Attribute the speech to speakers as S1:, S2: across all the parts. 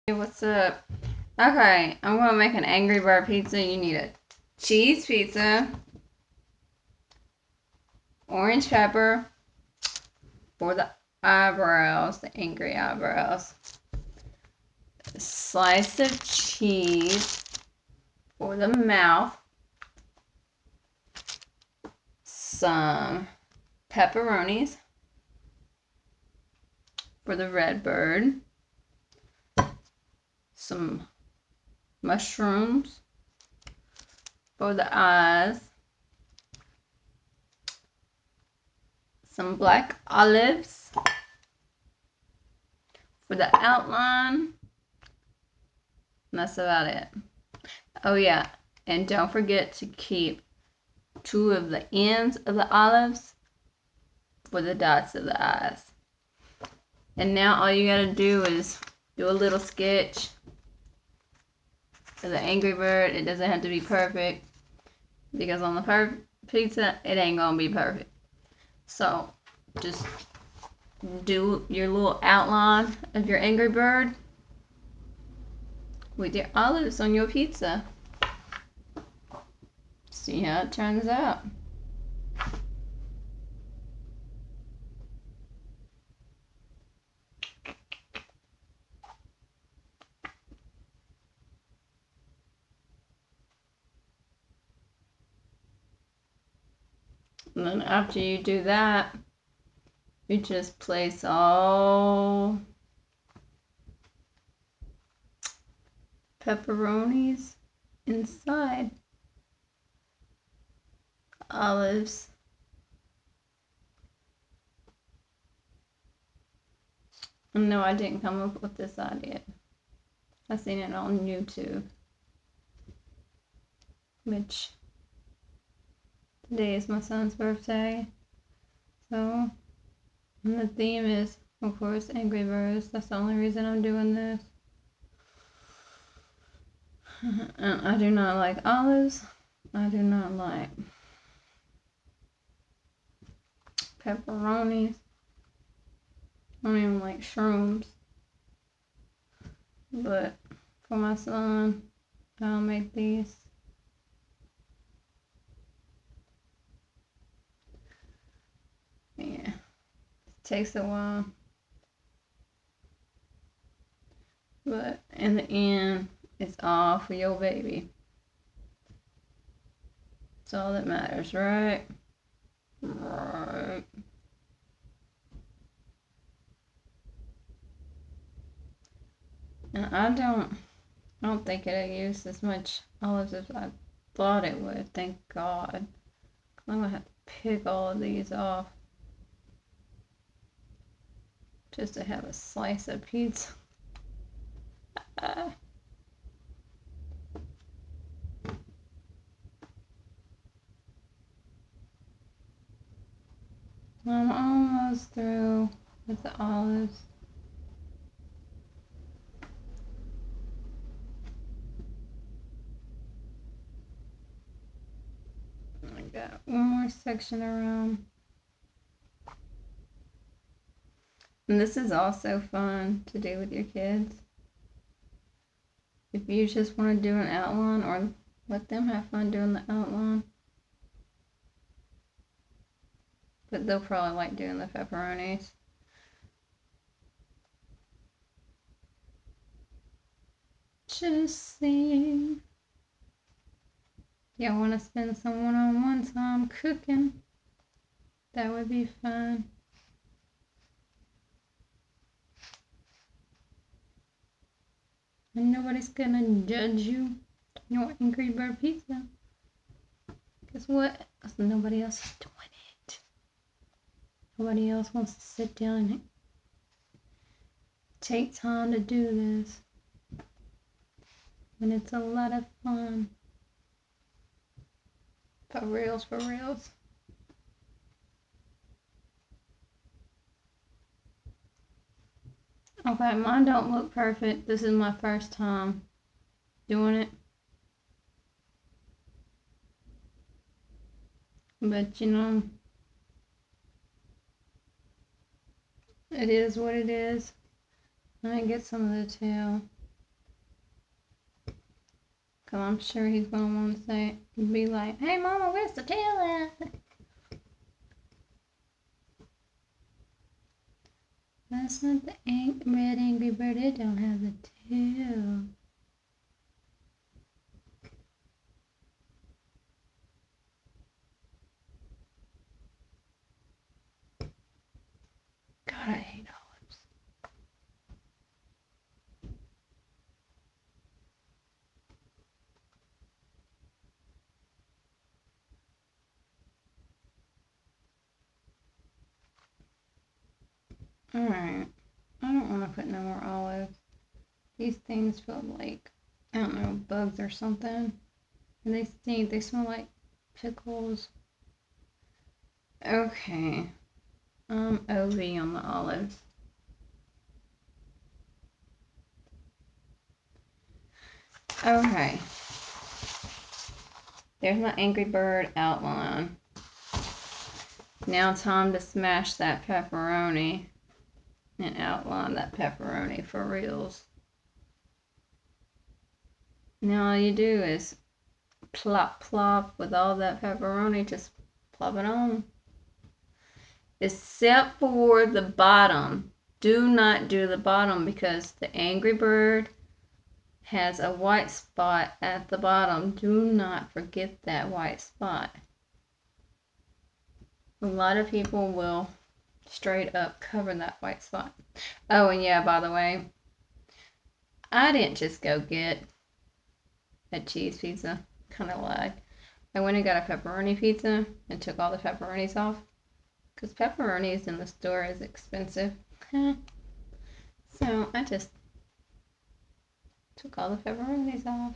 S1: Hey, what's up? Okay, I'm gonna make an Angry Bird pizza. You need a cheese pizza, orange pepper for the eyebrows, the angry eyebrows, a slice of cheese for the mouth, some pepperonis for the red bird, some mushrooms for the eyes, some black olives for the outline, and that's about it. Oh yeah, and don't forget to keep 2 of the ends of the olives for the dots of the eyes. And now all you gotta do is do a little sketch of the Angry Bird. It doesn't have to be perfect, because on the pizza, it ain't gonna be perfect. So just do your little outline of your Angry Bird with your olives on your pizza. See how it turns out. And then after you do that, you just place all pepperonis inside olives. No, I didn't come up with this idea. I seen it on YouTube. Which today is my son's birthday. So, and the theme is, of course, Angry Birds. That's the only reason I'm doing this. And I do not like olives. I do not like pepperonis. I don't even like shrooms. But for my son, I'll make these. Yeah, it takes a while. But in the end, it's all for your baby. That's all that matters, right? Right. And I don't think it used as much olives as I thought it would. Thank God. I'm gonna have to pick all of these off just to have a slice of pizza. I'm almost through with the olives. I got one more section around. And this is also fun to do with your kids. If you just want to do an outline, or let them have fun doing the outline. But they'll probably like doing the pepperonis. Just saying. Y'all want to spend some one-on-one time cooking? That would be fun. And nobody's gonna judge you. Your Angry Bird pizza. Guess what? Nobody else is doing it. Nobody else wants to sit down and take time to do this. And it's a lot of fun. For reals, for reals. Okay, mine don't look perfect. This is my first time doing it. But you know, it is what it is. Let me get some of the tail. Because I'm sure he's going to want to say, be like, hey, Mama, where's the tail at? That's not the red angry bird. It don't have the tail. God, I hate olives. Alright. I don't want to put no more olives. These things feel like, I don't know, bugs or something. And they stink. They smell like pickles. Okay. OV on the olives. Okay. There's my Angry Bird outline. Now time to smash that pepperoni and outline that pepperoni for reals. Now all you do is plop plop with all that pepperoni, just plop it on. Except for the bottom. Do not do the bottom because the Angry Bird has a white spot at the bottom. Do not forget that white spot. A lot of people will straight up cover that white spot. Oh, and yeah, by the way, I didn't just go get a cheese pizza. Kind of lied. I went and got a pepperoni pizza and took all the pepperonis off. Because pepperonis in the store is expensive. So I just took all the pepperonis off.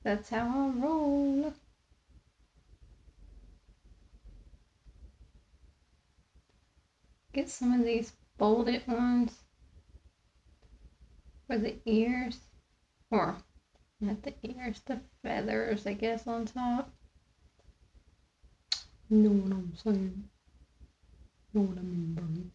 S1: That's how I roll. Get some of these folded ones for the ears. Or, not the ears, the feathers, I guess, on top. Know what I'm saying? Know what I mean, Bernie?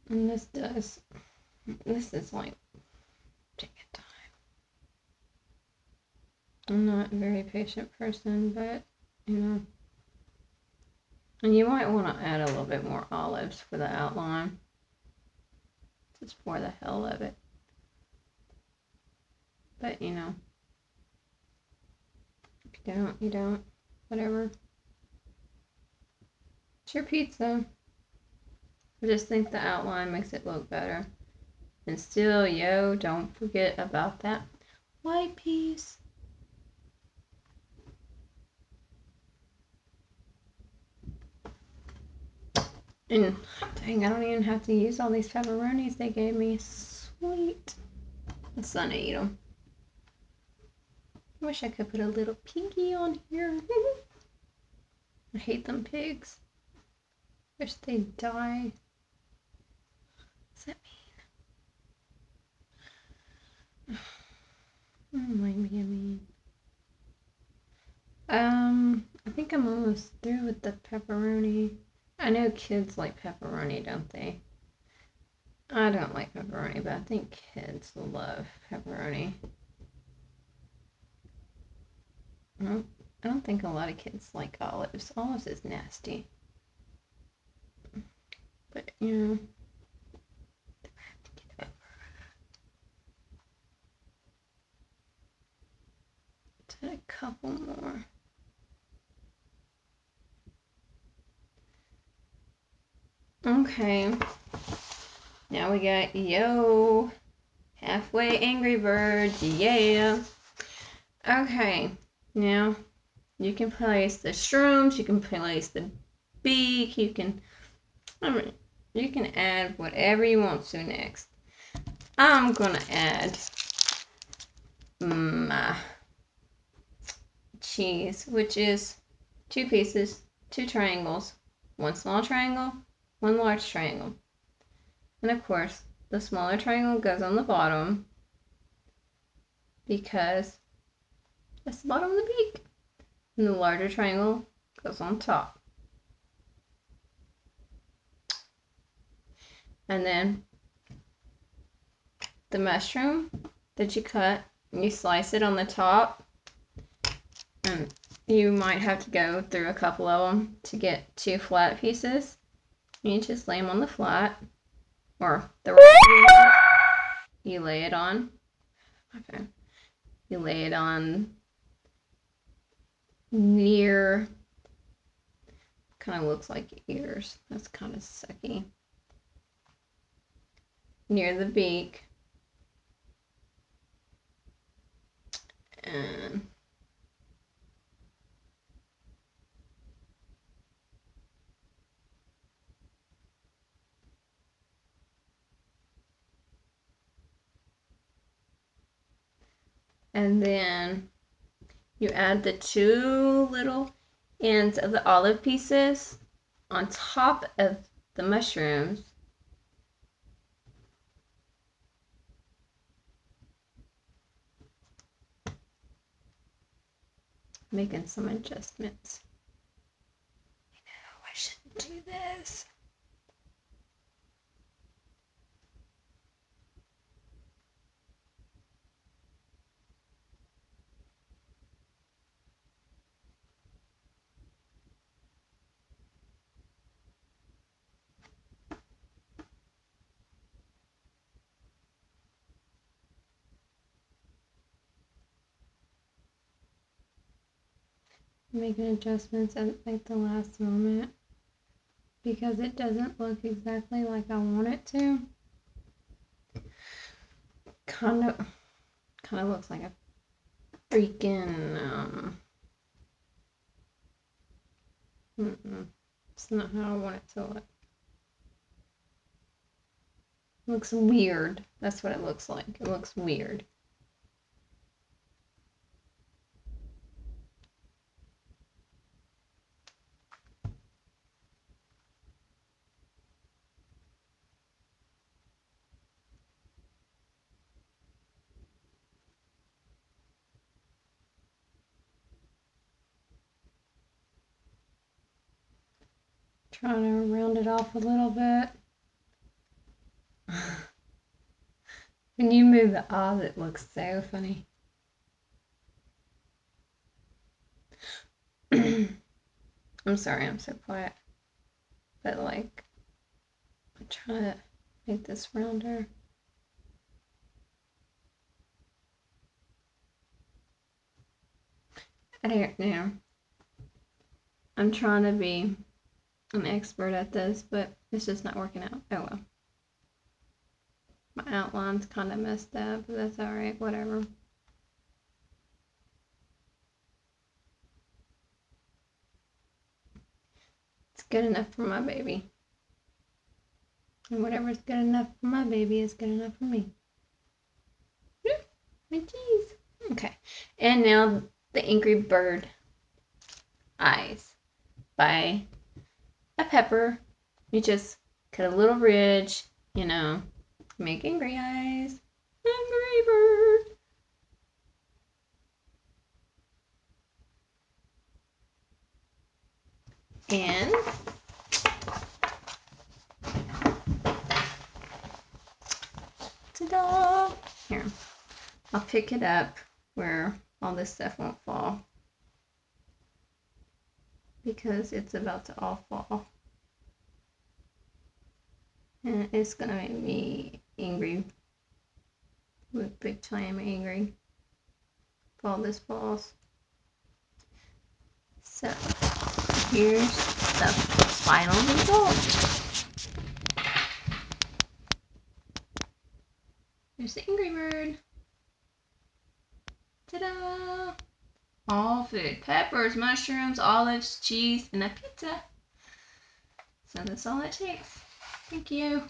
S1: And this is like taking time. I'm not a very patient person, but, you know. And you might want to add a little bit more olives for the outline. Just for the hell of it. But, you know. If you don't, you don't. Whatever. It's your pizza. I just think the outline makes it look better. And still, yo, don't forget about that white piece. And dang, I don't even have to use all these pepperonis they gave me. Sweet. The son ate them. I wish I could put a little piggy on here. I hate them pigs. Wish they'd die. What's that mean? Don't mind me, I mean. I think I'm almost through with the pepperoni. I know kids like pepperoni, don't they? I don't like pepperoni, but I think kids love pepperoni. I don't think a lot of kids like olives. Olives is nasty. But, you know. A couple more. Okay. Now we got yo. Halfway Angry Birds. Yeah. Okay. Now you can place the shrooms, you can place the beak, you can add whatever you want to next. I'm gonna add my cheese, which is 2 pieces, 2 triangles, 1 small triangle, 1 large triangle. And of course, the smaller triangle goes on the bottom because that's the bottom of the beak. And the larger triangle goes on top. And then the mushroom that you cut, you slice it on the top. And you might have to go through a couple of them to get 2 flat pieces. You just lay them on the flat, or the right you lay it on. Okay. You lay it on near, kind of looks like ears. That's kind of sucky. Near the beak. And then you add the 2 little ends of the olive pieces on top of the mushrooms. Making some adjustments. I know I shouldn't do this. Making adjustments at like the last moment because it doesn't look exactly like I want it to. Kind of looks like a freaking it's not how I want it to look. It looks weird. That's what it looks like. It looks weird. Trying to round it off a little bit. When you move the eyes, it looks so funny. I'm sorry, I'm so quiet. But like, I'm trying to make this rounder. I don't know. I'm trying to be an expert at this, but it's just not working out. Oh well. My outline's kind of messed up, but that's alright, whatever. It's good enough for my baby. And whatever's good enough for my baby is good enough for me. My cheese. Okay. And now the Angry Bird eyes by a pepper. You just cut a little ridge, you know, make angry eyes. Angry Bird. And ta-da! Here, I'll pick it up where all this stuff won't fall because it's about to all fall. And it's gonna make me angry, with big time angry if all this falls. So here's the final result. There's the Angry Bird. Ta-da! All food. Peppers, mushrooms, olives, cheese, and a pizza. So that's all it takes. Thank you.